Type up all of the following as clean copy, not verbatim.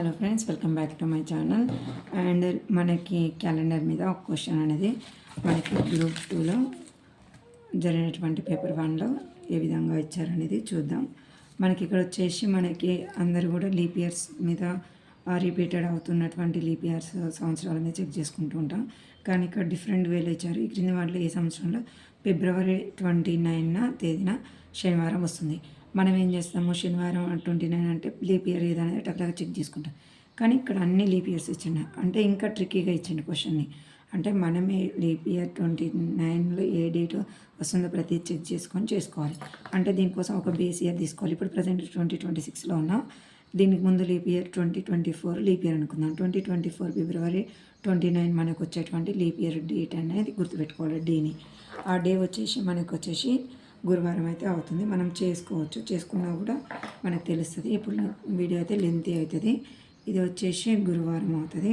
Hello friends, welcome back to my channel. And మనకి calendar మీద ఒక క్వశ్చన్ అనేది మనకి గ్రూప్ 2లో జరిగినటువంటి పేపర్ 1లో ఏ విధంగా ఇచ్చారనేది చూద్దాం. మనకి ఇక్కడ వచ్చేసి మనకి అందరూ కూడా లీప్ ఇయర్స్ మీద రిపీటెడ్ అవుతున్నటువంటి లీప్ ఇయర్స్ సంవత్సరాల మీద చెక్ చేసుకుంటూ ఉంటాం. కానీ ఇక్కడ డిఫరెంట్ వేలు ఇచ్చారు. ఈ క్రింది వాటిలో ఏ సంవత్సరంలో ఫిబ్రవరి 29న తేదీన శనివారం వస్తుంది. మనం ఏం చేస్తాము, శనివారం 29 అంటే లీప్ ఇయర్ ఏదనేది టక్లాగా చెక్ చేసుకుంటాం. కానీ ఇక్కడ అన్ని లీప్ ఇయర్స్ ఇచ్చిండు. అంటే ఇంకా ట్రిక్కీగా ఇచ్చిండు క్వశ్చన్ని. అంటే మనమే లీప్ ఇయర్ 29లో ఏ డేట్ వస్తుందో ప్రతి చెక్ చేసుకొని చేసుకోవాలి. అంటే దీనికోసం ఒక బేస్ ఇయర్ తీసుకోవాలి. ఇప్పుడు ప్రజెంట్ 2026లో ఉన్నాం. దీనికి ముందు లీప్ ఇయర్ 2024 లీప్ ఇయర్ అనుకుందాం. 2024 ఫిబ్రవరి 29 మనకు వచ్చేటువంటి లీప్ ఇయర్ డేట్ అనేది గుర్తుపెట్టుకోవాలి. డేని ఆ డే వచ్చేసి మనకు వచ్చేసి గురువారం అయితే అవుతుంది. మనం చేసుకోవచ్చు, చేసుకున్నా కూడా మనకు తెలుస్తుంది. ఇప్పుడు వీడియో అయితే లెంతీ అవుతుంది. ఇది వచ్చేసి గురువారం అవుతుంది.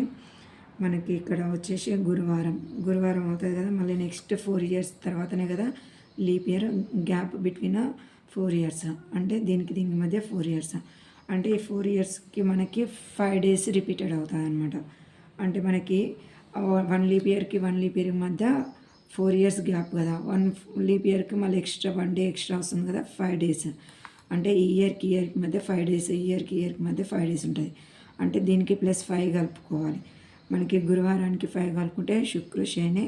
మనకి ఇక్కడ వచ్చేసి గురువారం అవుతుంది కదా. మళ్ళీ నెక్స్ట్ 4 ఇయర్స్ తర్వాతనే కదా leap year. Gap between 4 years అంటే దీనికి మధ్య 4 ఇయర్స్. అంటే ఈ 4 ఇయర్స్కి మనకి 5 డేస్ రిపీటెడ్ అవుతుంది అనమాట. అంటే మనకి 1 లీప్ ఇయర్కి 1 లీప్ ఇయర్ మధ్య 4 ఇయర్స్ గ్యాప్ కదా. 1 లీప్ ఇయర్కి మళ్ళీ ఎక్స్ట్రా 1 డే ఎక్స్ట్రా వస్తుంది కదా, 5 డేస్. అంటే ఈ ఇయర్కి మధ్య 5 డేస్, ఇయర్కి మధ్య 5 డేస్ ఉంటుంది. అంటే దీనికి +5 కలుపుకోవాలి. మనకి గురువారానికి 5 కలుపుకుంటే శుక్ర, శని,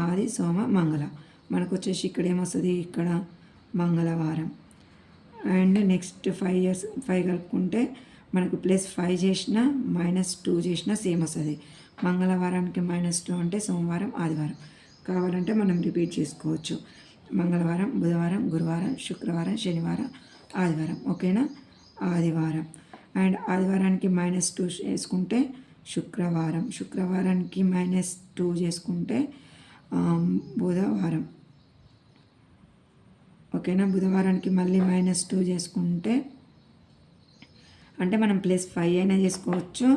ఆది, సోమ, మంగళ. మనకు వచ్చేసి ఇక్కడ ఏమొస్తుంది, ఇక్కడ మంగళవారం. అండ్ నెక్స్ట్ 5 ఇయర్స్ 5 కలుపుకుంటే మనకు +5 చేసిన -2 చేసిన సేమ్ వస్తుంది. మంగళవారానికి -2 అంటే సోమవారం, ఆదివారం. కావాలంటే మనం రిపీట్ చేసుకోవచ్చు. మంగళవారం, బుధవారం, గురువారం, శుక్రవారం, శనివారం, ఆదివారం. ఓకేనా, ఆదివారం. అండ్ ఆదివారానికి -2 చేసుకుంటే శుక్రవారం, శుక్రవారానికి -2 చేసుకుంటే బుధవారం. ఓకేనా, బుధవారానికి మళ్ళీ -2 చేసుకుంటే అంటే మనం +5 అయినా చేసుకోవచ్చు,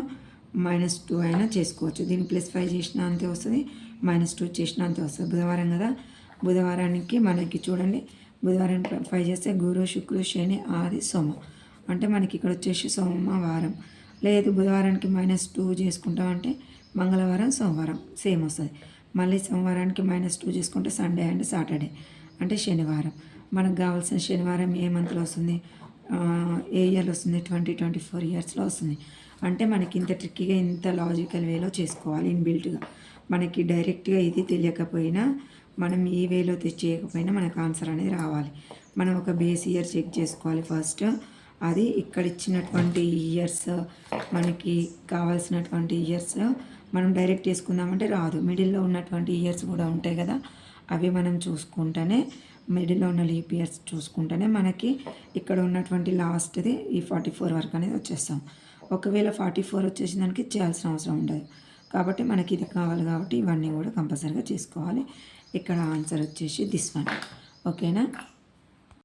-2 అయినా చేసుకోవచ్చు. దీన్ని +5 చేసినా అంతే వస్తుంది, -2 చేసినా అంతే వస్తుంది. బుధవారం కదా, బుధవారానికి మనకి చూడండి, బుధవారానికి 5 చేస్తే గురు, శుక్ర, శని, ఆది, సోమ. అంటే మనకి ఇక్కడ వచ్చేసి సోమవారం. లేదు బుధవారానికి -2 చేసుకుంటామంటే మంగళవారం, సోమవారం సేమ్ వస్తుంది. మళ్ళీ సోమవారానికి -2 చేసుకుంటే సండే అండ్ సాటర్డే అంటే శనివారం. మనకు కావాల్సిన శనివారం ఏ మంత్లో వస్తుంది, ఏ ఇయర్లో వస్తుంది, 2024 ఇయర్స్లో వస్తుంది. అంటే మనకి ఇంత ట్రిక్కీగా ఇంత లాజికల్ వేలో చేసుకోవాలి ఇన్బిల్ట్గా. మనకి డైరెక్ట్గా ఇది తెలియకపోయినా మనం ఈ వేలో చేయకపోయినా మనకు ఆన్సర్ అనేది రావాలి. మనం ఒక బేస్ ఇయర్ చెక్ చేసుకోవాలి ఫస్ట్. అది ఇక్కడ ఇచ్చినటువంటి ఇయర్స్, మనకి కావాల్సినటువంటి ఇయర్స్ మనం డైరెక్ట్ చేసుకుందామంటే రాదు. మిడిల్లో ఉన్నటువంటి ఇయర్స్ కూడా ఉంటాయి కదా, అవి మనం చూసుకుంటేనే, మిడిల్లో ఉన్న లీప్ ఇయర్స్ చూసుకుంటేనే మనకి ఇక్కడ ఉన్నటువంటి లాస్ట్ది ఈ 44 వరకు అనేది వచ్చేస్తాం. ఒకవేళ 44 వచ్చేసిన దానికి చేయాల్సిన అవసరం ఉండదు. కాబట్టి మనకి ఇది కావాలి కాబట్టి ఇవన్నీ కూడా కంపల్సరీగా చేసుకోవాలి. ఇక్కడ ఆన్సర్ వచ్చేసి దిస్ వన్. ఓకేనా.